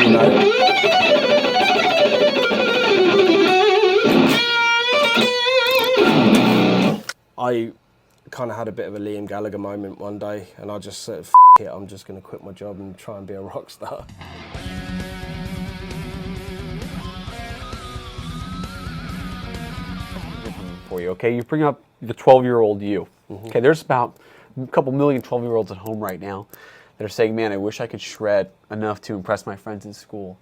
you know. I kind of had a bit of a Liam Gallagher moment one day, and I just said, F it, I'm just going to quit my job and try and be a rock star. For you, okay? You bring up the 12-year-old you. Okay, there's about a couple million 12-year-olds at home right now that are saying, man, I wish I could shred enough to impress my friends in school.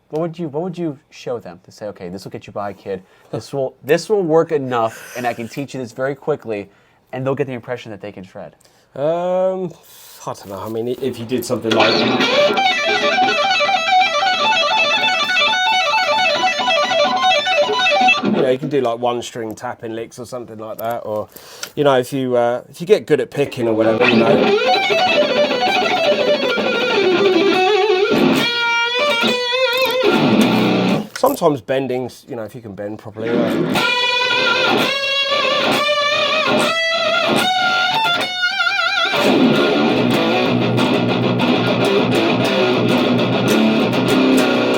What would you show them to say, okay, this will get you by, kid. This will work enough, and I can teach you this very quickly, and they'll get the impression that they can shred? I don't know. I mean, if you did something like, you know, you can do like one string tapping licks or something like that, or, you know, if you get good at picking or whatever, you know. Sometimes bendings, you know, if you can bend properly.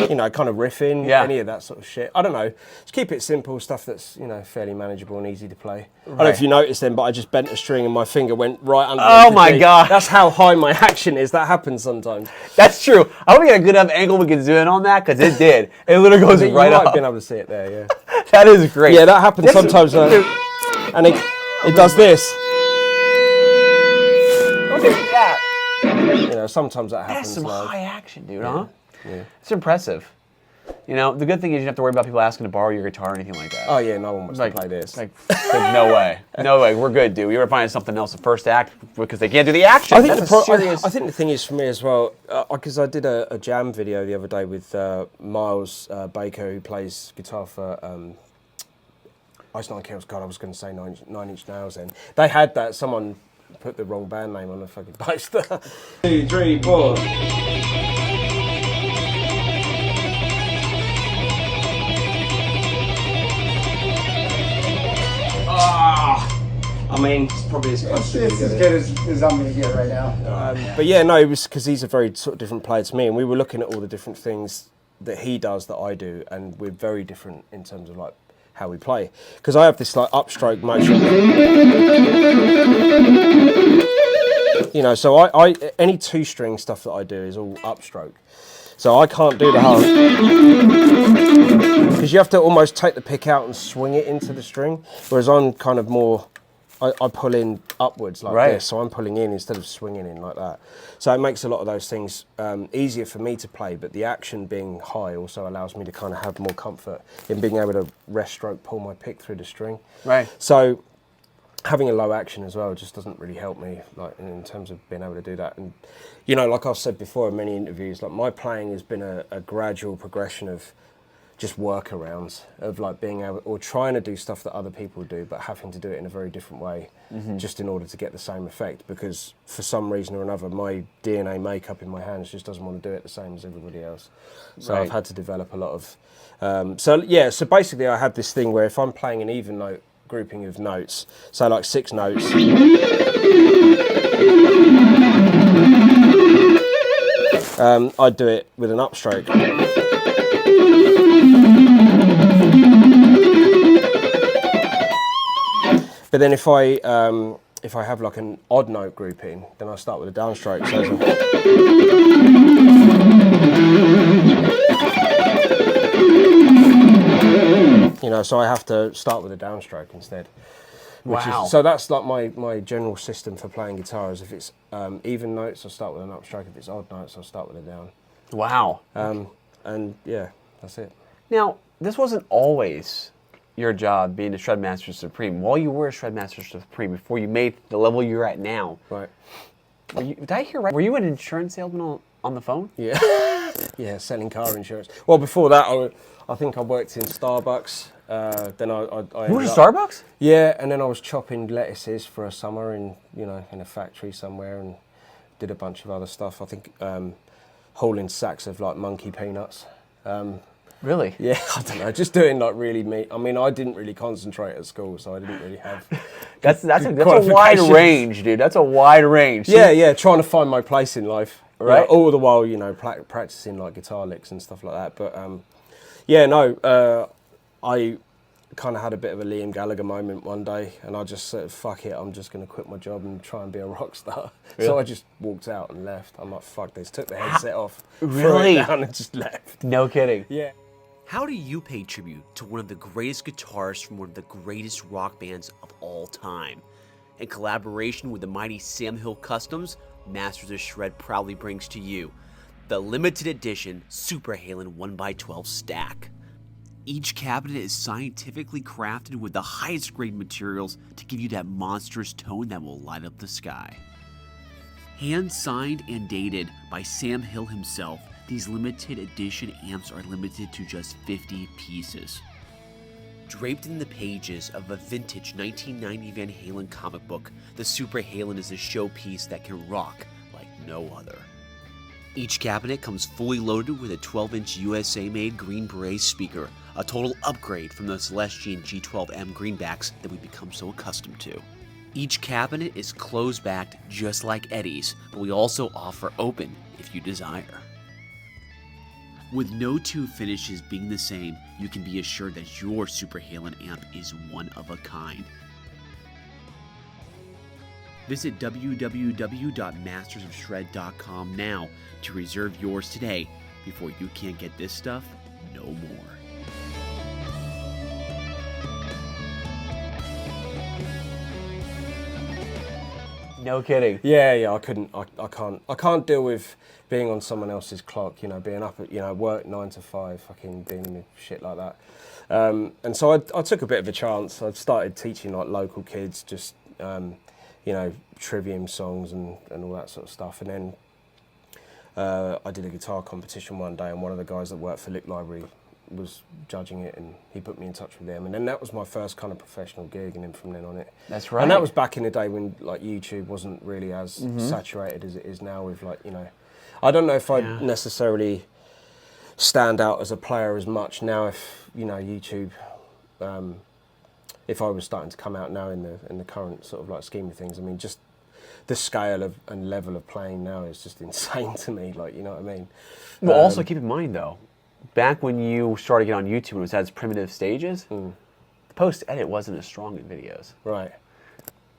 You know, kind of riffing, any of that sort of shit. I don't know. Just keep it simple, stuff that's, you know, fairly manageable and easy to play. Right. I don't know if you noticed then, but I just bent a string and my finger went right under. Oh my God. That's how high my action is. That happens sometimes. That's true. I hope we got a good enough angle we can zoom in on that, because it did. It literally goes right up. You might have been able to see it there, yeah. That is great. Yeah, that happens sometimes. And it does this. Look at that. You know, sometimes that happens. That's some high action, dude, yeah. huh? Yeah. It's impressive. You know, the good thing is you don't have to worry about people asking to borrow your guitar or anything like that. Oh yeah, no one wants to play this. Like, no way. No way, we're good, dude. We were finding something else the first act because they can't do the action. I think, I think the thing is for me as well, because I did a jam video the other day with Miles Baker, who plays guitar for Ice Nine Kills. God, I was going to say Nine Inch Nails then. They had that, someone put the wrong band name on the fucking poster. 2, 3, 4. I mean, it's probably as close to as good as I'm going to get right now. But yeah, no, it was because he's a very sort of different player to me, and we were looking at all the different things that he does that I do, and we're very different in terms of like how we play. Because I have this like upstroke motion, you know. So I any 2-string stuff that I do is all upstroke. So I can't do the whole, because you have to almost take the pick out and swing it into the string, whereas I'm kind of more. I pull in upwards like this, so I'm pulling in instead of swinging in like that. So it makes a lot of those things easier for me to play, but the action being high also allows me to kind of have more comfort in being able to rest stroke pull my pick through the string. Right. So having a low action as well just doesn't really help me, like in terms of being able to do that. And you know, like I've said before in many interviews, like my playing has been a gradual progression of just workarounds, of like being able, or trying to do stuff that other people do, but having to do it in a very different way, just in order to get the same effect, because for some reason or another, my DNA makeup in my hands just doesn't want to do it the same as everybody else. So I've had to develop a lot of, so basically I have this thing where if I'm playing an even note grouping of notes, so like 6 notes, I'd do it with an upstroke. But then if I have like an odd note grouping, then I start with a downstroke. So you know, so I have to start with a downstroke instead. Wow. So that's like my general system for playing guitar. Is if it's even notes, I'll start with an upstroke. If it's odd notes, I'll start with a down. Wow. And yeah, that's it. Now, this wasn't always your job being a Shredmaster Supreme. While you were a Shredmaster Supreme, before you made the level you're at now, right? Did I hear right? Were you an insurance salesman on the phone? Yeah, yeah, selling car insurance. Well, before that, I think I worked in Starbucks. Then I you were at Starbucks? Yeah, and then I was chopping lettuces for a summer in a factory somewhere, and did a bunch of other stuff. I think hauling sacks of like monkey peanuts. Really? Yeah, I don't know, just doing like really I mean, I didn't really concentrate at school, so I didn't really have... that's a wide range, dude. That's a wide range. Yeah, yeah, trying to find my place in life. right? All the while, you know, practicing like guitar licks and stuff like that. But yeah, no, I kind of had a bit of a Liam Gallagher moment one day, and I just said, fuck it, I'm just going to quit my job and try and be a rock star. Really? So I just walked out and left. I'm like, fuck this, took the headset off, Really? threw it down and just left. No kidding. Yeah. How do you pay tribute to one of the greatest guitarists from one of the greatest rock bands of all time? In collaboration with the mighty Sam Hill Customs, Masters of Shred proudly brings to you the limited edition Super Halen 1x12 stack. Each cabinet is scientifically crafted with the highest grade materials to give you that monstrous tone that will light up the sky. Hand signed and dated by Sam Hill himself, these limited edition amps are limited to just 50 pieces. Draped in the pages of a vintage 1990 Van Halen comic book, the Super Halen is a showpiece that can rock like no other. Each cabinet comes fully loaded with a 12-inch USA-made Green Beret speaker, a total upgrade from the Celestion G12M greenbacks that we've become so accustomed to. Each cabinet is closed-backed just like Eddie's, but we also offer open if you desire. With no two finishes being the same, you can be assured that your Super Halen amp is one of a kind. Visit www.mastersofshred.com now to reserve yours today before you can't get this stuff no more. No kidding. Yeah, I can't deal with being on someone else's clock, you know, being up at, you know, work 9 to 5, fucking dealing with shit like that. And so I took a bit of a chance. I started teaching like local kids, just, you know, trivium songs and all that sort of stuff. And then I did a guitar competition one day, and one of the guys that worked for Lick Library was judging it, and he put me in touch with them, and then that was my first kind of professional gig, and then from then on it. That's right. And that was back in the day when like YouTube wasn't really as saturated as it is now with, like, you know, I don't know if I'd necessarily stand out as a player as much now if, you know, YouTube, if I was starting to come out now in the current sort of like scheme of things. I mean, just the scale of and level of playing now is just insane to me, like, you know what I mean? Well, also keep in mind though, back when you started getting on YouTube, it was at its primitive stages. The post-edit wasn't as strong in videos. Right.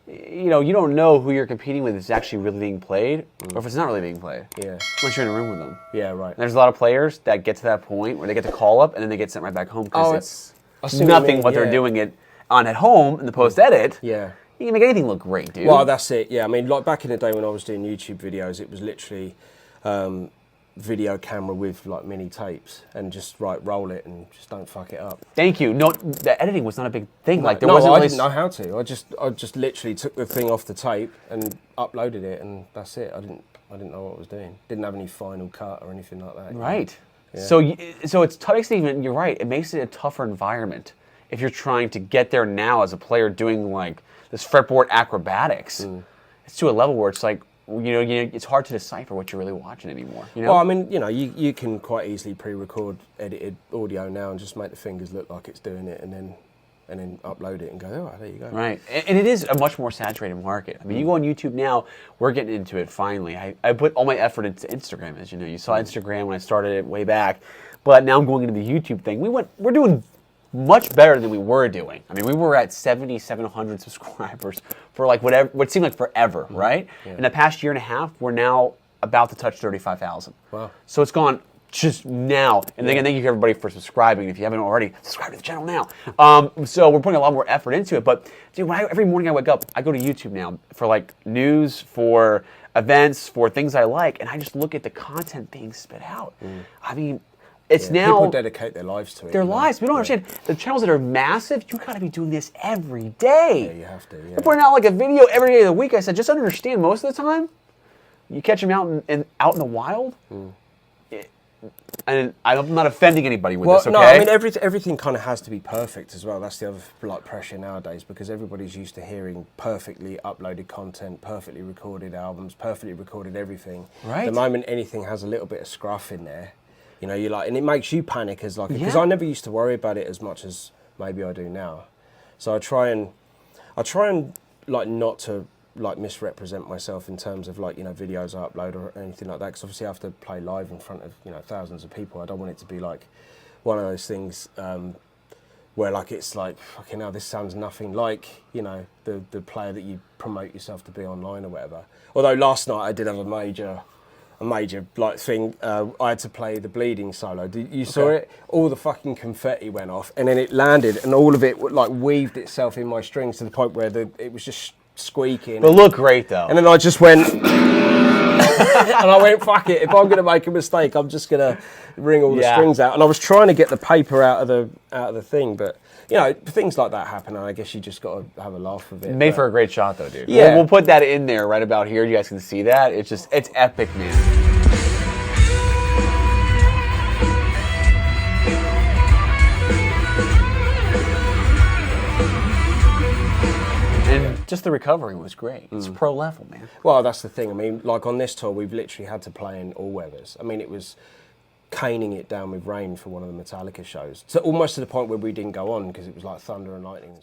You know, you don't know who you're competing with is actually really being played, or if it's not really being played. Yeah. Unless you're in a room with them. Yeah, right. And there's a lot of players that get to that point where they get the call up and then they get sent right back home because it's I see nothing you what mean, they're doing it on at home in the post-edit. Yeah. You can make anything look great, dude. Well, that's it. Yeah, I mean, like back in the day when I was doing YouTube videos, it was literally video camera with like mini tapes and just roll it and just don't fuck it up. Thank you. No, the editing was not a big thing. Like there no, wasn't I really didn't know how to. I just literally took the thing off the tape and uploaded it, and that's it. I didn't know what I was doing. Didn't have any final cut or anything like that. Right. Yeah. So it's makes it even. You're right. It makes it a tougher environment if you're trying to get there now as a player doing like this fretboard acrobatics. It's to a level where it's like, you know, it's hard to decipher what you're really watching anymore. You know? Well, I mean, you know, you can quite easily pre-record edited audio now and just make the fingers look like it's doing it, and then upload it and go, oh, there you go. Right, and it is a much more saturated market. I mean, you go on YouTube now, we're getting into it finally. I put all my effort into Instagram, as you know. You saw Instagram when I started it way back, but now I'm going into the YouTube thing. We're doing much better than we were doing. I mean, we were at 7,700 subscribers for like what seemed like forever, right? Yeah. In the past year and a half, we're now about to touch 35,000. Wow. So it's gone just now. And again, thank you everybody for subscribing. If you haven't already, subscribe to the channel now. So we're putting a lot more effort into it. But dude, every morning I wake up, I go to YouTube now for like news, for events, for things I like, and I just look at the content being spit out. I mean, it's now people dedicate their lives to it. their lives. We don't understand the channels that are massive. You got to be doing this every day. Yeah, you have to. Yeah. They're putting out like a video every day of the week. I said, just understand, most of the time, you catch them out in the wild. And I'm not offending anybody with this, okay? No, I mean everything kind of has to be perfect as well. That's the other like pressure nowadays, because everybody's used to hearing perfectly uploaded content, perfectly recorded albums, perfectly recorded everything. Right. The moment anything has a little bit of scruff in there, you know, you're like, and it makes you panic as like, because I never used to worry about it as much as maybe I do now. So I try and like not to like misrepresent myself in terms of like, you know, videos I upload or anything like that, because obviously I have to play live in front of, you know, thousands of people. I don't want it to be like one of those things where like it's like, fucking hell, this sounds nothing like, you know, the player that you promote yourself to be online or whatever. Although last night I did have a major like thing. I had to play the bleeding solo. You saw it? All the fucking confetti went off, and then it landed, and all of it like weaved itself in my strings to the point where it was just squeaking. But look great though. And then I just went, and I went, fuck it. If I'm gonna make a mistake, I'm just gonna wring all the strings out. And I was trying to get the paper out of the thing, but you know, things like that happen, and I guess you just got to have a laugh with it. Made for a great shot though, dude. Yeah. We'll put that in there right about here. You guys can see that. It's epic, man. And just the recovery was great. It's pro level, man. Well, that's the thing. I mean, like on this tour, we've literally had to play in all weathers. I mean, it was caning it down with rain for one of the Metallica shows. So almost to the point where we didn't go on because it was like thunder and lightning.